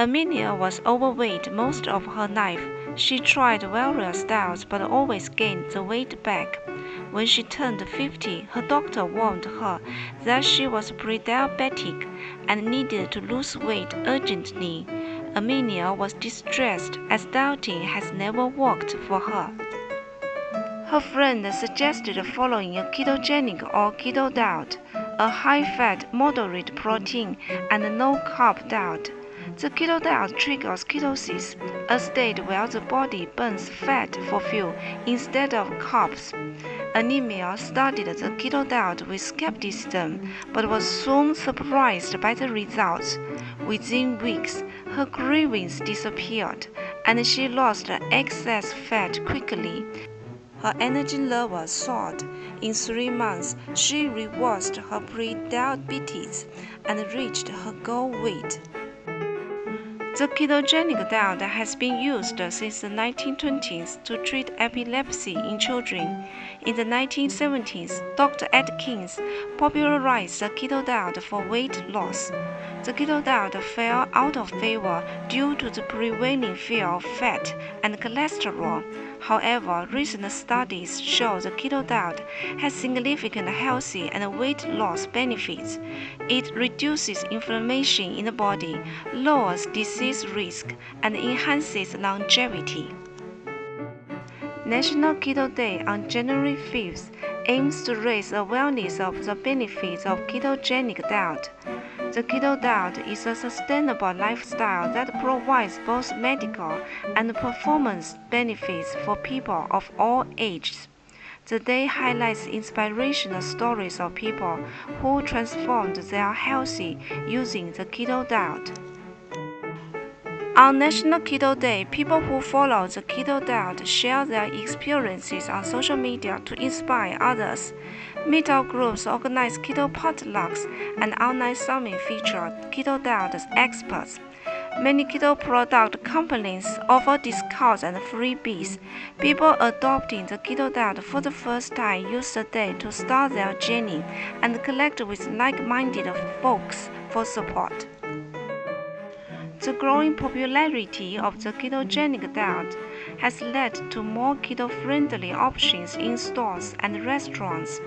Amelia was overweight most of her life. She tried various diets but always gained the weight back. When she turned 50, her doctor warned her that she was pre-diabetic and needed to lose weight urgently. Amelia was distressed as dieting has never worked for her. Her friend suggested following a ketogenic or keto diet, a high-fat, moderate protein, and no-carb diet. The keto diet triggers ketosis, a state where the body burns fat for fuel instead of carbs. Amelia studied the keto diet with skepticism, but was soon surprised by the results. Within weeks, her cravings disappeared, and she lost excess fat quickly. Her energy level soared. In 3 months, she reversed her pre-diabetes and reached her goal weight. The ketogenic diet has been used since the 1920s to treat epilepsy in children. In the 1970s, Dr. Atkins popularized the keto diet for weight loss. The keto diet fell out of favor due to the prevailing fear of fat and cholesterol. However, recent studies show the keto diet has significant health and weight loss benefits. It reduces inflammation in the body, lowers disease risk, and enhances longevity. National Keto Day on January 5th aims to raise awareness of the benefits of ketogenic diet. The keto diet is a sustainable lifestyle that provides both medical and performance benefits for people of all ages. The day highlights inspirational stories of people who transformed their health using the keto diet. On National Keto Day, people who follow the keto diet share their experiences on social media to inspire others. Meetup groups organize keto potlucks, and online summit feature keto diet experts. Many keto product companies offer discounts and freebies. People adopting the keto diet for the first time use the day to start their journey and connect with like-minded folks for support. The growing popularity of the ketogenic diet has led to more keto-friendly options in stores and restaurants.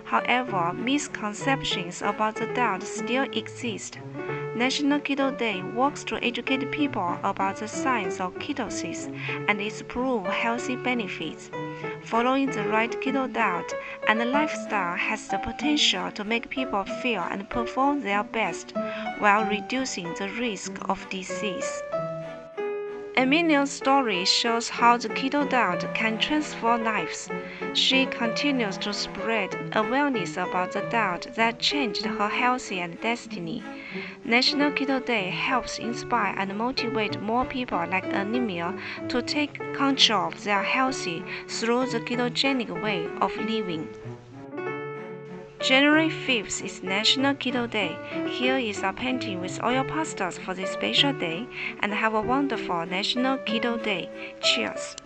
However, misconceptions about the diet still exist. National Keto Day works to educate people about the science of ketosis and its proven healthy benefits. Following the right keto diet and lifestyle has the potential to make people feel and perform their best while reducing the risk of disease. Amelia's story shows how the keto diet can transform lives. She continues to spread awareness about the diet that changed her health and destiny. National Keto Day helps inspire and motivate more people like Amelia to take control of their health through the ketogenic way of living. January 5th is National Keto Day. Here is a painting with oil pastels for this special day, and have a wonderful National Keto Day. Cheers!